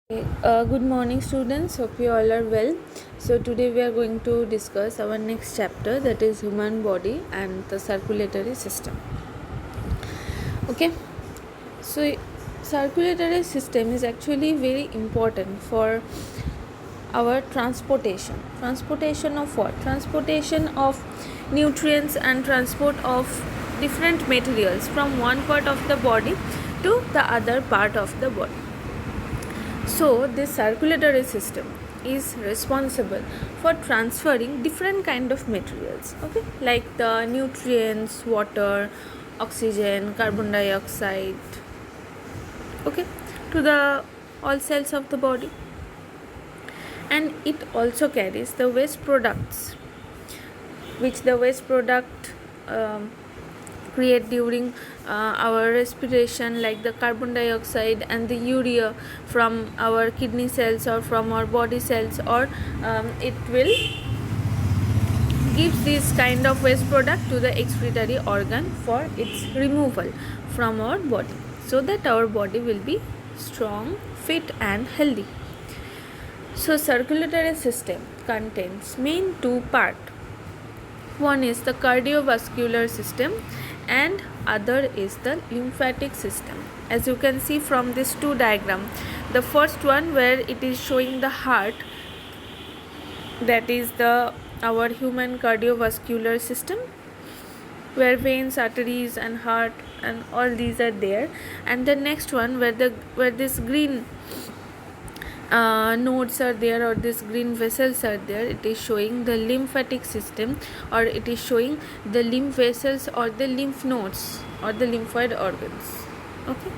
Good morning, students. Hope you all are well. So today we are going to discuss our next chapter, that is human body and the circulatory system. Okay. So circulatory system is actually very important for our transportation. Transportation of what? Transportation of nutrients and transport of different materials from one part of the body to the other part of the body. So this circulatory system is responsible for transferring different kind of materials, okay, like the nutrients, water, oxygen, carbon dioxide, okay, to the all cells of the body. And it also carries the waste products, which the waste product create during our respiration, like the carbon dioxide and the urea from our kidney cells or from our body cells, or it will give this kind of waste product to the excretory organ for its removal from our body, so that our body will be strong, fit and healthy. So circulatory system contains main two parts. One is the cardiovascular system and other is the lymphatic system. As you can see from these two diagrams, the first one where it is showing the heart, that is the our human cardiovascular system, where veins, arteries and heart and all these are there. And the next one where this green nodes are there, or these green vessels are there, it is showing the lymphatic system, or it is showing the lymph vessels or the lymph nodes or the lymphoid organs. Okay,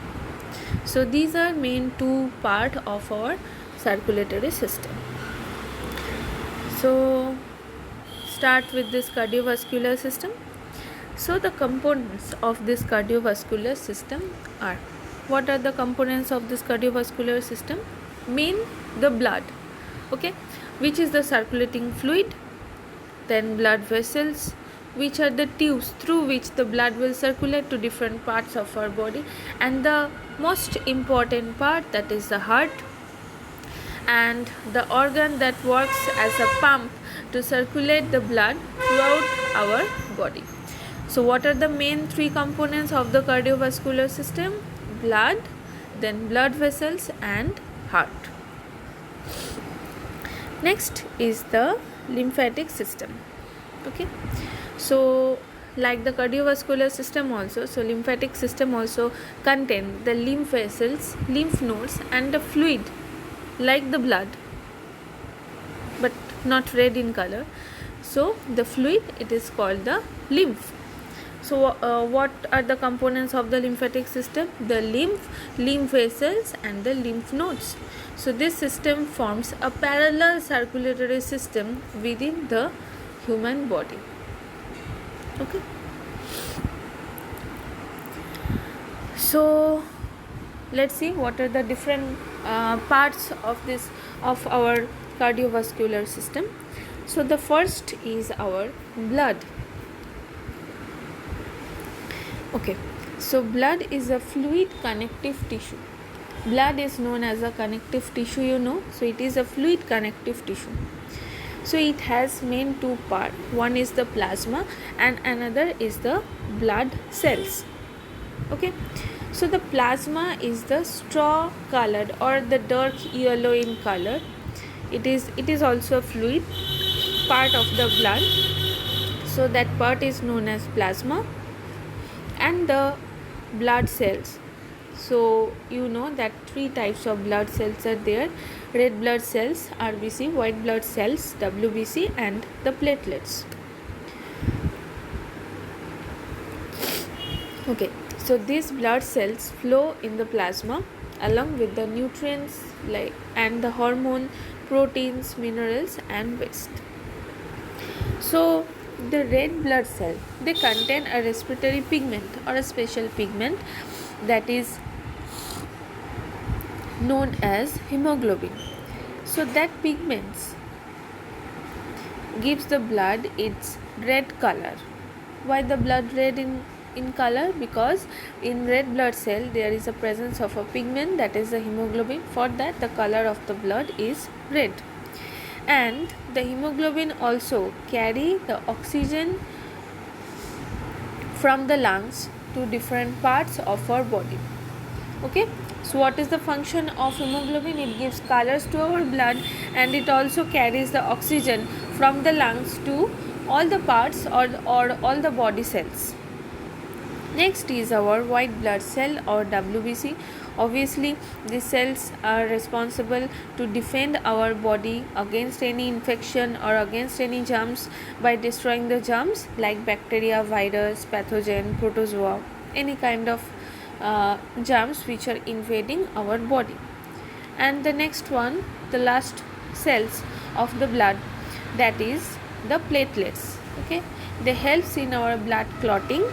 so these are main two part of our circulatory system. So start with this cardiovascular system. So the components of this cardiovascular system are, what are the components of this cardiovascular system? Main, the blood, okay, which is the circulating fluid. Then blood vessels, which are the tubes through which the blood will circulate to different parts of our body. And the most important part, that is the heart, and the organ that works as a pump to circulate the blood throughout our body. So what are the main three components of the cardiovascular system? Blood, then blood vessels and heart. Next is the lymphatic system. Okay, so like the cardiovascular system also, so lymphatic system also contain the lymph vessels, lymph nodes and the fluid like the blood, but not red in color. So the fluid, it is called the lymph. So what are the components of the lymphatic system? The lymph vessels and the lymph nodes. So this system forms a parallel circulatory system within the human body. Okay, so let's see what are the different parts of our cardiovascular system. So the first is our blood. Okay, so blood is a fluid connective tissue. Blood is known as a connective tissue, you know, so it is a fluid connective tissue. So it has main two parts. One is the plasma and another is the blood cells. Okay, so the plasma is the straw colored or the dark yellow in color. It is also a fluid part of the blood, so that part is known as plasma. And the blood cells, so you know that three types of blood cells are there: red blood cells, RBC, white blood cells, WBC, and the platelets. Okay, so these blood cells flow in the plasma along with the nutrients like and the hormone, proteins, minerals and waste. So the red blood cell, they contain a respiratory pigment or a special pigment that is known as hemoglobin. So that pigment gives the blood its red color. Why the blood red in color? Because in red blood cell there is a presence of a pigment, that is the hemoglobin. For that the color of the blood is red. And the hemoglobin also carry the oxygen from the lungs to different parts of our body. Okay, so what is the function of hemoglobin? It gives colors to our blood, and it also carries the oxygen from the lungs to all the parts or all the body cells. Next is our white blood cell or WBC. Obviously, these cells are responsible to defend our body against any infection or against any germs by destroying the germs like bacteria, virus, pathogen, protozoa, any kind of germs which are invading our body. And the next one, the last cells of the blood, that is the platelets. Okay, they helps in our blood clotting.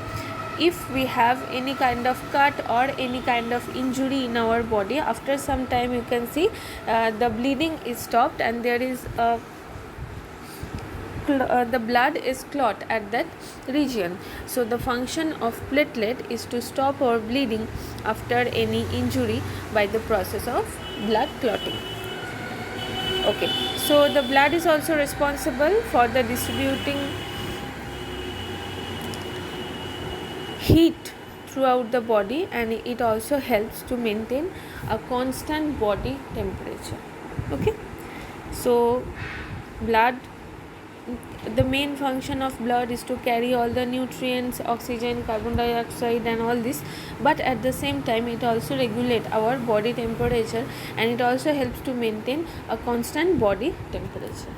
If we have any kind of cut or any kind of injury in our body, after some time you can see the bleeding is stopped and there is the blood is clot at that region. So the function of platelet is to stop our bleeding after any injury by the process of blood clotting. Okay, so the blood is also responsible for the distributing heat throughout the body, and it also helps to maintain a constant body temperature. Okay, so blood, the main function of blood is to carry all the nutrients, oxygen, carbon dioxide and all this, but at the same time it also regulates our body temperature, and it also helps to maintain a constant body temperature.